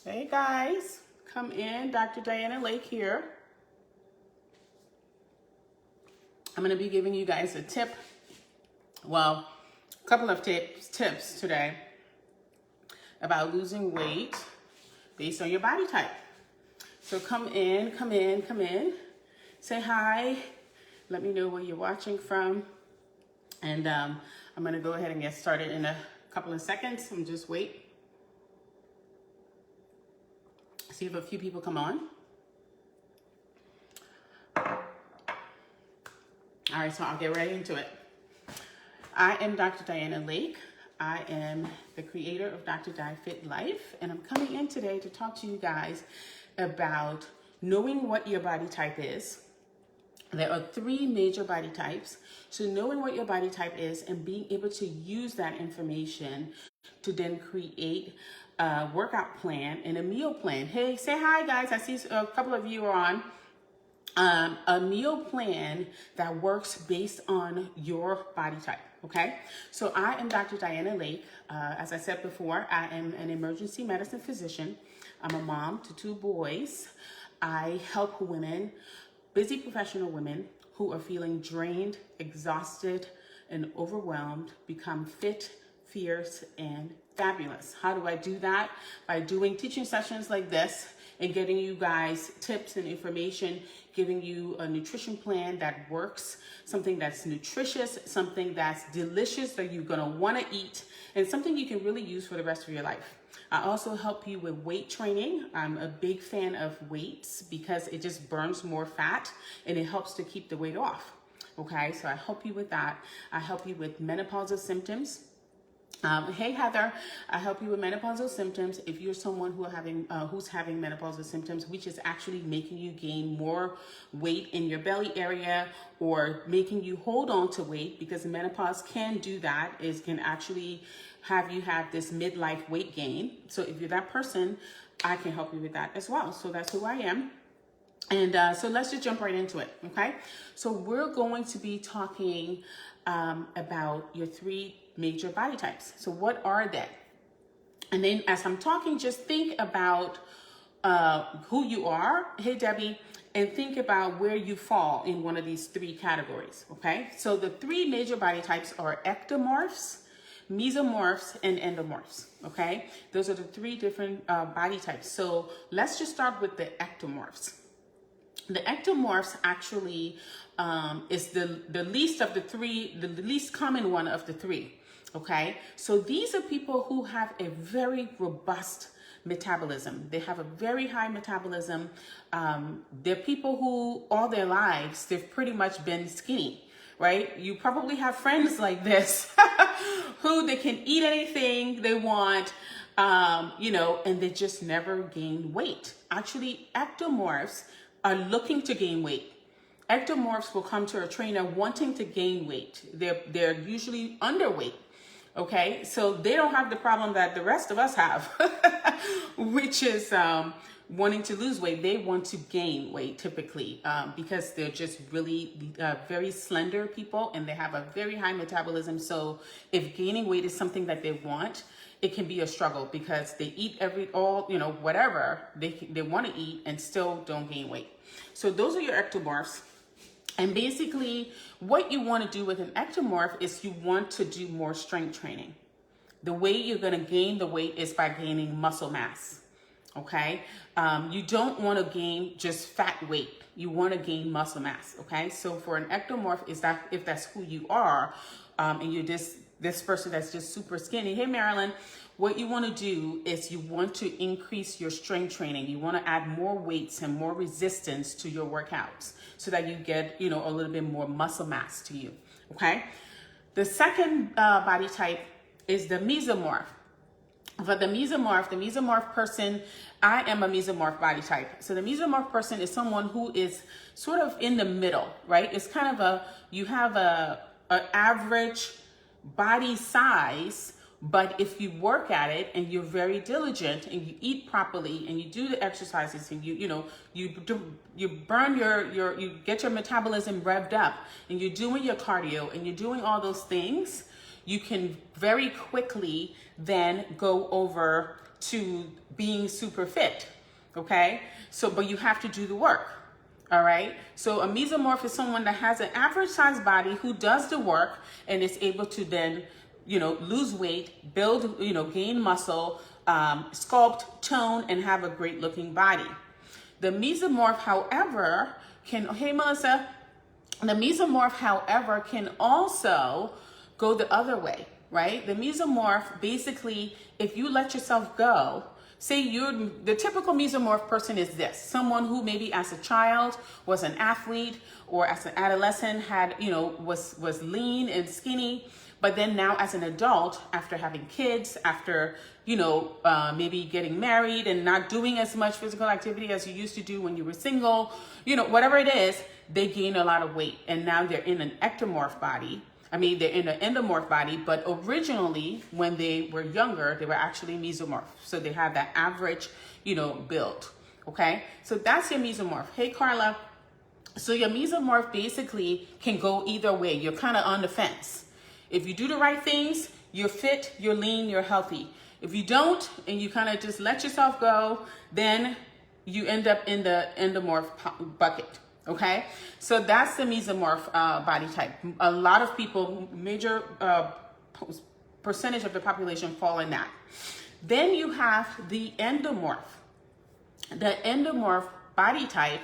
Hey guys, come in. Dr. Diana Lake here. I'm going to be giving you guys a tip, well, a couple of tips today about losing weight based on your body type. So come in. Say hi. Let me know where you're watching from. And I'm going to go ahead and get started in a couple of seconds. Just wait. See if a few people come on. All right, so I'll get right into it. I am Dr. Diana Lake. I am the creator of Dr. Di Fit Life, and I'm coming in today to talk to you guys about knowing what your body type is. There are 3 major body types. So knowing what your body type is and being able to use that information to then create a workout plan and a meal plan. Hey, say hi guys. I see a couple of you are on. A meal plan that works based on your body type, okay? So I am Dr. Diana Lake. As I said before, I am an emergency medicine physician. I'm a mom to 2 boys. I help women, busy professional women who are feeling drained, exhausted, and overwhelmed become fit, fierce, and fabulous. How do I do that? By doing teaching sessions like this and getting you guys tips and information, giving you a nutrition plan that works, something that's nutritious, something that's delicious that you're gonna wanna eat, and something you can really use for the rest of your life. I also help you with weight training. I'm a big fan of weights because it just burns more fat and it helps to keep the weight off. Okay, so I help you with that. I help you with menopausal symptoms. Hey Heather, I help you with menopausal symptoms. If you're someone who's having menopausal symptoms, which is actually making you gain more weight in your belly area or making you hold on to weight, because menopause can do that, can actually have you have this midlife weight gain. So if you're that person, I can help you with that as well. So that's who I am. And so let's just jump right into it, okay? So we're going to be talking about your 3 major body types. So what are they? And then as I'm talking, just think about who you are, hey Debbie, and think about where you fall in one of these 3 categories, okay? So the 3 major body types are ectomorphs, mesomorphs, and endomorphs, okay? Those are the 3 different body types. So let's just start with the ectomorphs. The ectomorphs actually is the least of the 3, the least common one of the 3, okay? So these are people who have a very robust metabolism. They have a very high metabolism. They're people who all their lives, they've pretty much been skinny, right? You probably have friends like this who they can eat anything they want, and they just never gain weight. Actually, ectomorphs are looking to gain weight. Ectomorphs will come to a trainer wanting to gain weight. They're usually underweight, okay? So they don't have the problem that the rest of us have, which is wanting to lose weight. They want to gain weight typically because they're just really very slender people and they have a very high metabolism. So if gaining weight is something that they want, it can be a struggle because they eat whatever they want to eat and still don't gain weight. So those are your ectomorphs. And basically what you want to do with an ectomorph is you want to do more strength training. The way you're going to gain the weight is by gaining muscle mass. Okay. You don't want to gain just fat weight. You want to gain muscle mass. Okay. So for an ectomorph, if that's who you are, and you're this person that's just super skinny. Hey, Marilyn, what you want to do is you want to increase your strength training. You want to add more weights and more resistance to your workouts so that you get, a little bit more muscle mass to you. Okay. The second body type is the mesomorph. For the mesomorph person, I am a mesomorph body type. So the mesomorph person is someone who is sort of in the middle, right? It's kind of you have an average body size, but if you work at it and you're very diligent and you eat properly and you do the exercises and you burn you get your metabolism revved up and you're doing your cardio and you're doing all those things, you can very quickly then go over to being super fit, okay? So, but you have to do the work, all right? So a mesomorph is someone that has an average sized body who does the work and is able to then, lose weight, build, gain muscle, sculpt, tone, and have a great looking body. The mesomorph, however, hey Melissa, the mesomorph, however, can also go the other way, right? The mesomorph, basically, if you let yourself go, say the typical mesomorph person is this, someone who maybe as a child was an athlete or as an adolescent had, was lean and skinny, but then now as an adult, after having kids, after, maybe getting married and not doing as much physical activity as you used to do when you were single, whatever it is, they gain a lot of weight and now they're in an ectomorph body. They're in an endomorph body, but originally when they were younger, they were actually mesomorph. So they have that average, build, okay? So that's your mesomorph. Hey, Carla. So your mesomorph basically can go either way. You're kind of on the fence. If you do the right things, you're fit, you're lean, you're healthy. If you don't, and you kind of just let yourself go, then you end up in the endomorph bucket, okay? So that's the mesomorph body type. A lot of people, major percentage of the population fall in that. Then you have the endomorph. The endomorph body type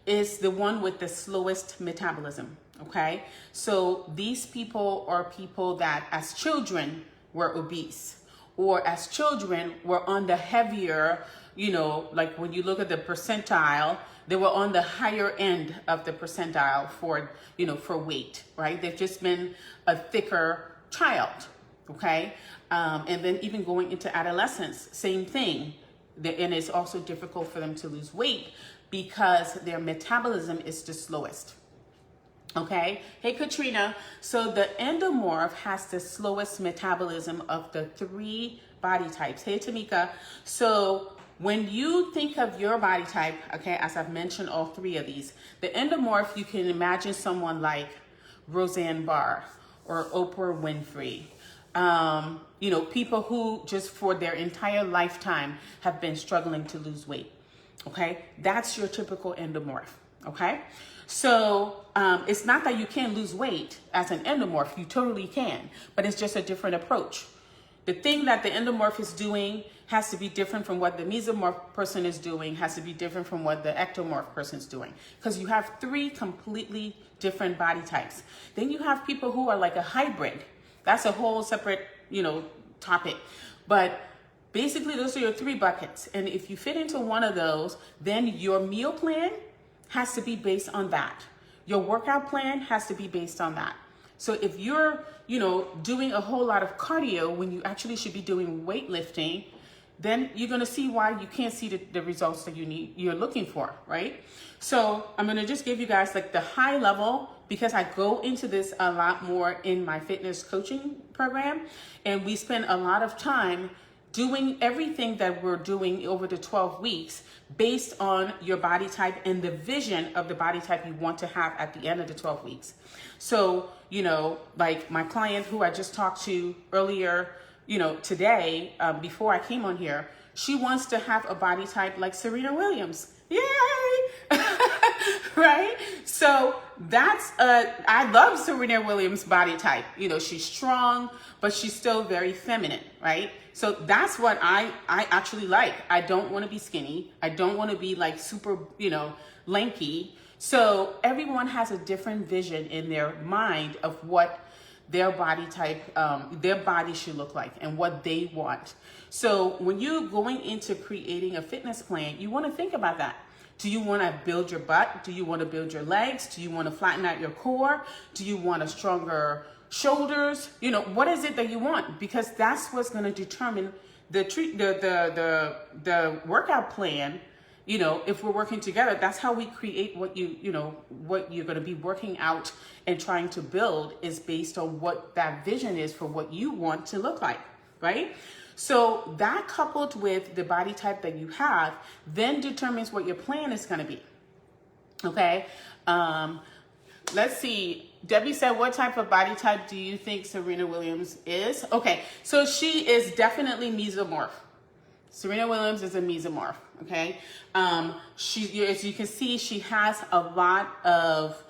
is the one with the slowest metabolism, okay? So these people are people that as children were obese, or as children were on the heavier, like when you look at the percentile, they were on the higher end of the percentile for, for weight, right? They've just been a thicker child, okay? And then even going into adolescence, same thing. And it's also difficult for them to lose weight because their metabolism is the slowest. Okay, hey Katrina. So the endomorph has the slowest metabolism of the 3 body types. Hey Tamika. So when you think of your body type, okay, as I've mentioned all 3 of these, the endomorph, you can imagine someone like Roseanne Barr or Oprah Winfrey. People who just for their entire lifetime have been struggling to lose weight. Okay, that's your typical endomorph. Okay, so it's not that you can't lose weight as an endomorph, you totally can, but it's just a different approach. The thing that the endomorph is doing has to be different from what the mesomorph person is doing, has to be different from what the ectomorph person is doing, because you have 3 completely different body types. Then you have people who are like a hybrid. That's a whole separate, topic. But basically, those are your 3 buckets. And if you fit into one of those, then your meal plan has to be based on that. Your workout plan has to be based on that. So if you're, doing a whole lot of cardio when you actually should be doing weightlifting, then you're going to see why you can't see the results that you're looking for, right? So I'm going to just give you guys like the high level, because I go into this a lot more in my fitness coaching program, and we spend a lot of time doing everything that we're doing over the 12 weeks based on your body type and the vision of the body type you want to have at the end of the 12 weeks. So, like my client who I just talked to earlier, today, before I came on here, she wants to have a body type like Serena Williams. Yay! Right? So that's, I love Serena Williams' body type. She's strong, but she's still very feminine, right? So that's what I actually like. I don't want to be skinny. I don't want to be like super, lanky. So everyone has a different vision in their mind of what their body type, their body should look like and what they want. So when you're going into creating a fitness plan, you want to think about that. Do you want to build your butt? Do you want to build your legs? Do you want to flatten out your core? Do you want a stronger shoulders? What is it that you want? Because that's what's going to determine the workout plan. If we're working together, that's how we create what what you're going to be working out and trying to build is based on what that vision is for what you want to look like, right? So that coupled with the body type that you have then determines what your plan is going to be. Okay. Let's see. Debbie said, what type of body type do you think Serena Williams is? Okay. So she is definitely mesomorph. Serena Williams is a mesomorph, okay? As you can see, she has a lot of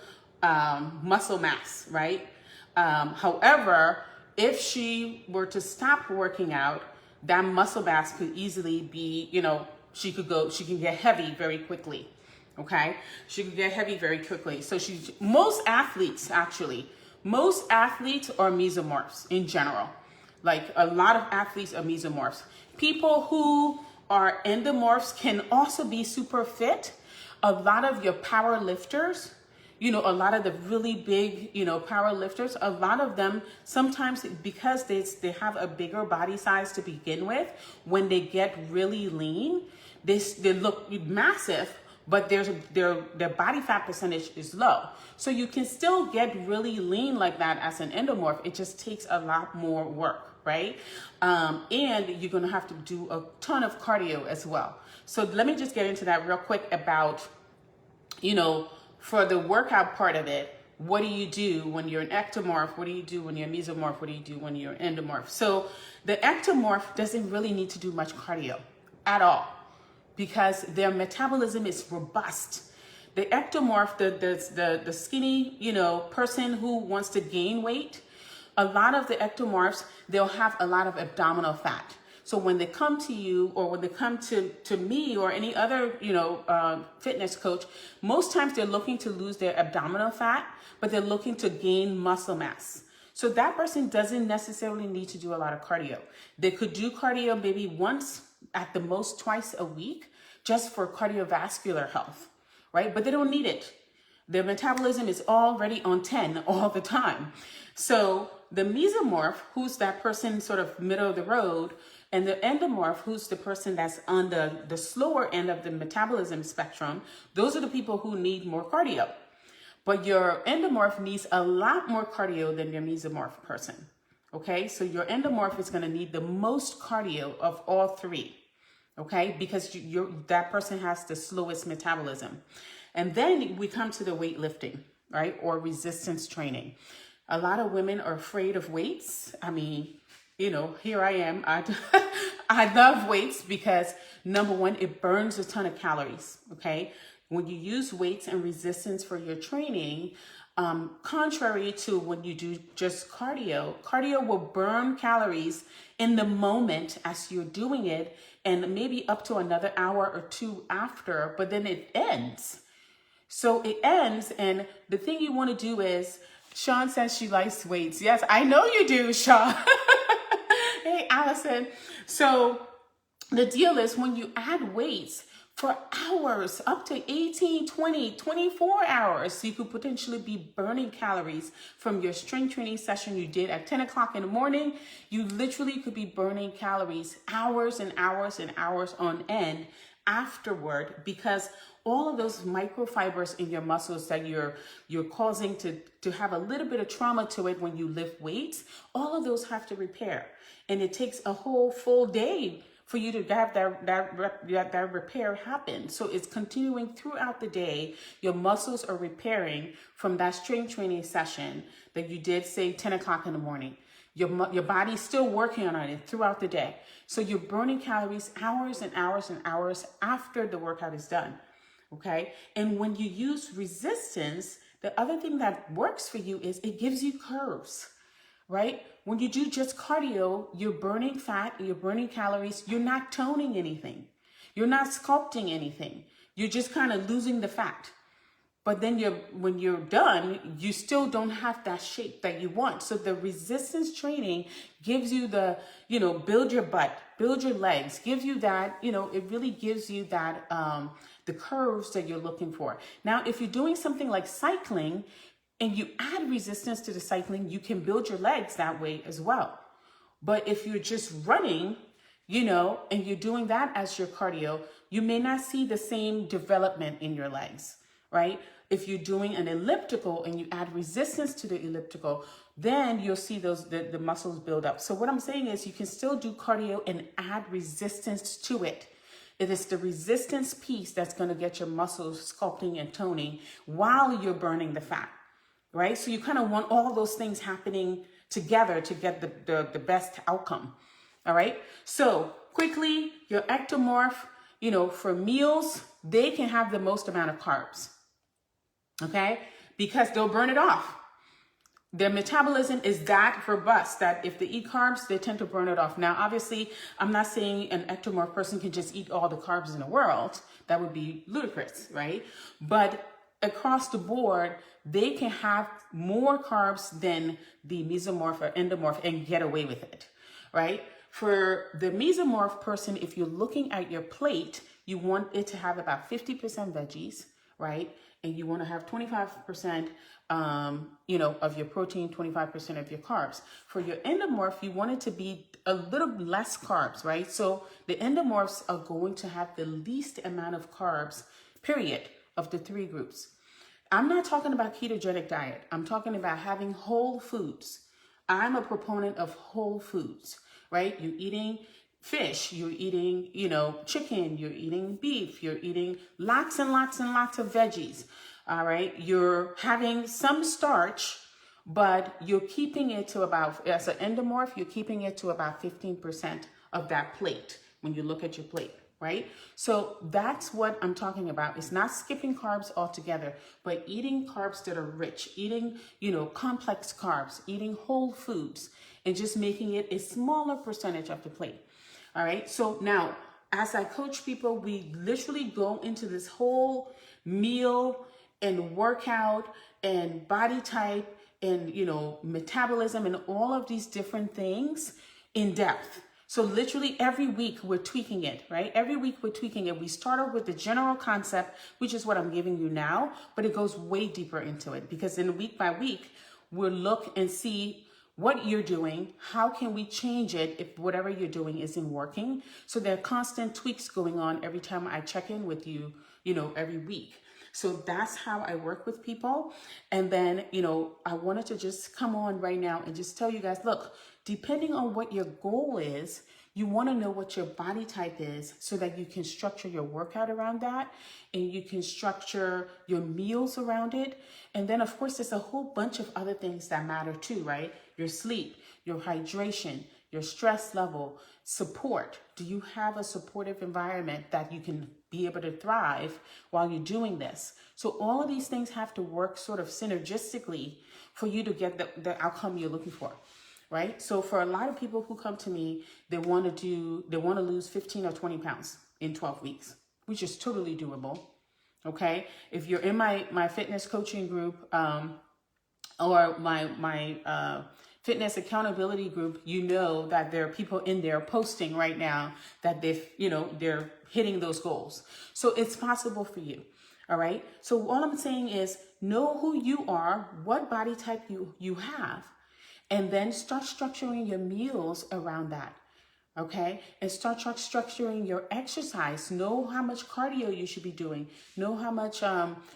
muscle mass, right? However, if she were to stop working out, that muscle mass could easily be, she can get heavy very quickly, okay? She could get heavy very quickly. So most athletes are mesomorphs in general. Like a lot of athletes are mesomorphs. People who are endomorphs can also be super fit. A lot of your power lifters, a lot of the really big, power lifters, a lot of them sometimes because they have a bigger body size to begin with, when they get really lean, they look massive, but their body fat percentage is low. So you can still get really lean like that as an endomorph. It just takes a lot more work, right? And you're gonna have to do a ton of cardio as well. So let me just get into that real quick about, for the workout part of it, what do you do when you're an ectomorph? What do you do when you're a mesomorph? What do you do when you're an endomorph? So the ectomorph doesn't really need to do much cardio at all because their metabolism is robust. The ectomorph, the skinny, person who wants to gain weight, a lot of the ectomorphs, they'll have a lot of abdominal fat. So when they come to you, or when they come to me or any other, fitness coach, most times they're looking to lose their abdominal fat, but they're looking to gain muscle mass. So that person doesn't necessarily need to do a lot of cardio. They could do cardio maybe once, at the most twice a week, just for cardiovascular health, right? But they don't need it. Their metabolism is already on 10 all the time. So the mesomorph, who's that person sort of middle of the road, and the endomorph, who's the person that's on the slower end of the metabolism spectrum, those are the people who need more cardio. But your endomorph needs a lot more cardio than your mesomorph person, okay? So your endomorph is gonna need the most cardio of all three, okay? Because that person has the slowest metabolism. And then we come to the weightlifting, right? Or resistance training. A lot of women are afraid of weights. I mean, here I am. I love weights because, number one, it burns a ton of calories, okay? When you use weights and resistance for your training, contrary to when you do just cardio will burn calories in the moment as you're doing it, and maybe up to another hour or two after, but then it ends. So it ends, and the thing you want to do is, Sean says she likes weights. Yes, I know you do, Sean. Hey, Allison. So the deal is, when you add weights for hours, up to 18, 20, 24 hours, you could potentially be burning calories from your strength training session you did at 10 o'clock in the morning. You literally could be burning calories hours and hours and hours on end afterward, because all of those microfibers in your muscles that you're causing to have a little bit of trauma to it when you lift weights, all of those have to repair. And it takes a whole full day for you to have that repair happen. So it's continuing throughout the day. Your muscles are repairing from that strength training session that you did, say 10 o'clock in the morning. Your body's still working on it throughout the day. So you're burning calories hours and hours and hours after the workout is done. Okay. And when you use resistance, the other thing that works for you is it gives you curves, right? When you do just cardio, you're burning fat, you're burning calories, you're not toning anything. You're not sculpting anything. You're just kind of losing the fat. But then when you're done, you still don't have that shape that you want. So the resistance training gives you the, build your butt, build your legs, gives you that, it really gives you that, the curves that you're looking for. Now, if you're doing something like cycling and you add resistance to the cycling, you can build your legs that way as well. But if you're just running, and you're doing that as your cardio, you may not see the same development in your legs, right? If you're doing an elliptical and you add resistance to the elliptical, then you'll see the muscles build up. So what I'm saying is, you can still do cardio and add resistance to it. It is the resistance piece that's going to get your muscles sculpting and toning while you're burning the fat, right? So you kind of want all those things happening together to get the best outcome. All right. So quickly, your ectomorph, for meals, they can have the most amount of carbs. Okay. Because they'll burn it off. Their metabolism is that robust that if they eat carbs, they tend to burn it off. Now, obviously, I'm not saying an ectomorph person can just eat all the carbs in the world. That would be ludicrous, right? But across the board, they can have more carbs than the mesomorph or endomorph and get away with it, right? For the mesomorph person, if you're looking at your plate, you want it to have about 50% veggies, right? And you want to have 25%, of your protein, 25% of your carbs. For your endomorph, you want it to be a little less carbs, right? So the endomorphs are going to have the least amount of carbs, period, of the three groups. I'm not talking about ketogenic diet. I'm talking about having whole foods. I'm a proponent of whole foods, right? You're eating fish, you're eating, chicken, you're eating beef, you're eating lots and lots and lots of veggies. All right. You're having some starch, but you're keeping it to about, as an endomorph, you're keeping it to about 15% of that plate when you look at your plate, right? So that's what I'm talking about. It's not skipping carbs altogether, but eating carbs that are rich, eating, complex carbs, eating whole foods, and just making it a smaller percentage of the plate. All right. So now, as I coach people, we literally go into this whole meal and workout and body type and, metabolism and all of these different things in depth. So literally every week we're tweaking it, right? Every week we're tweaking it. We start off with the general concept, which is what I'm giving you now, but it goes way deeper into it because in week by week, we'll look and see what you're doing, how can we change it if whatever you're doing isn't working. So there are constant tweaks going on every time I check in with you, every week. So that's how I work with people. And then, I wanted to just come on right now and just tell you guys, look, depending on what your goal is, you want to know what your body type is so that you can structure your workout around that and you can structure your meals around it. And then, of course, there's a whole bunch of other things that matter too, right? Your sleep, your hydration, your stress level, support. Do you have a supportive environment that you can be able to thrive while you're doing this? So all of these things have to work sort of synergistically for you to get the outcome you're looking for. Right? So for a lot of people who come to me, they want to lose 15 or 20 pounds in 12 weeks, which is totally doable. Okay. If you're in my fitness coaching group, or my fitness accountability group, that there are people in there posting right now that they're hitting those goals. So it's possible for you. All right. So all I'm saying is know who you are, what body type you have. And then start structuring your meals around that, okay? And start structuring your exercise. Know how much cardio you should be doing. Know how much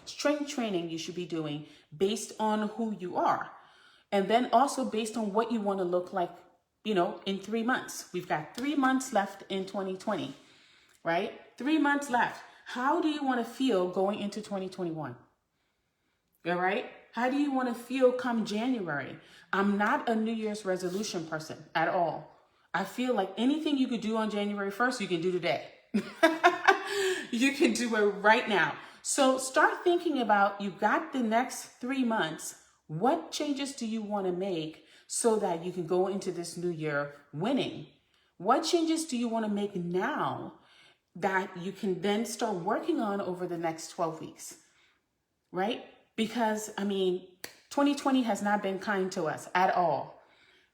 strength training you should be doing based on who you are. And then also based on what you want to look like, in 3 months. We've got 3 months left in 2020, right? 3 months left. How do you want to feel going into 2021? All right? How do you want to feel come January? I'm not a New Year's resolution person at all. I feel like anything you could do on January 1st, you can do today. You can do it right now. So start thinking about, you got the next 3 months. What changes do you want to make so that you can go into this new year winning? What changes do you want to make now that you can then start working on over the next 12 weeks? Right? Because, 2020 has not been kind to us at all.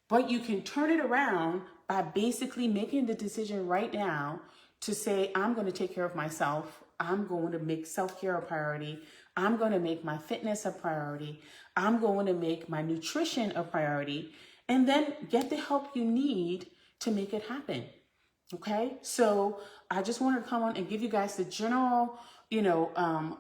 But you can turn it around by basically making the decision right now to say, I'm going to take care of myself. I'm going to make self-care a priority. I'm going to make my fitness a priority. I'm going to make my nutrition a priority. And then get the help you need to make it happen. Okay? So I just wanted to come on and give you guys the general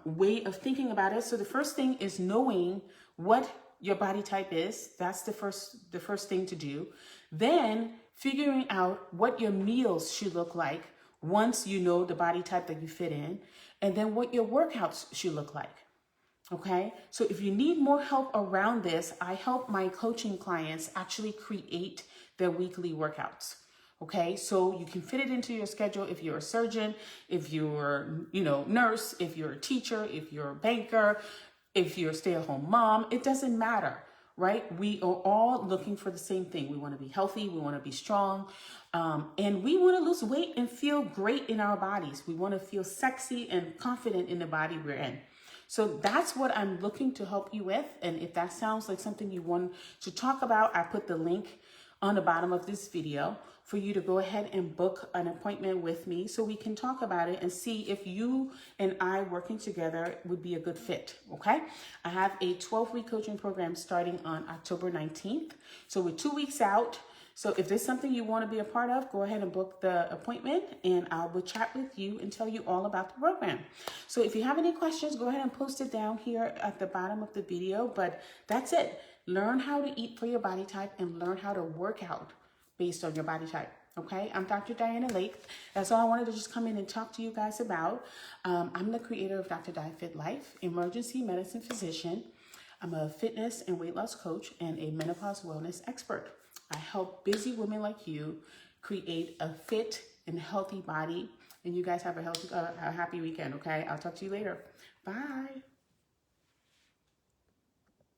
way of thinking about it. So the first thing is knowing what your body type is. That's the first thing to do. Then figuring out what your meals should look like once you know the body type that you fit in, and then what your workouts should look like. Okay. So if you need more help around this, I help my coaching clients actually create their weekly workouts. Okay, so you can fit it into your schedule if you're a surgeon, if you're, nurse, if you're a teacher, if you're a banker, if you're a stay-at-home mom, it doesn't matter, right? We are all looking for the same thing. We want to be healthy, we want to be strong, and we want to lose weight and feel great in our bodies. We want to feel sexy and confident in the body we're in. So that's what I'm looking to help you with. And if that sounds like something you want to talk about, I put the link on the bottom of this video for you to go ahead and book an appointment with me so we can talk about it and see if you and I working together would be a good fit, okay? I have a 12-week coaching program starting on October 19th. So we're 2 weeks out. So if there's something you want to be a part of, go ahead and book the appointment and I will chat with you and tell you all about the program. So if you have any questions, go ahead and post it down here at the bottom of the video. But that's it. Learn how to eat for your body type and learn how to work out based on your body type. Okay, I'm Dr. Diana Lake. That's all I wanted to just come in and talk to you guys about. I'm the creator of Dr. Di Fit Life, emergency medicine physician. I'm a fitness and weight loss coach and a menopause wellness expert. I help busy women like you create a fit and healthy body. And you guys have a happy weekend, okay? I'll talk to you later. Bye.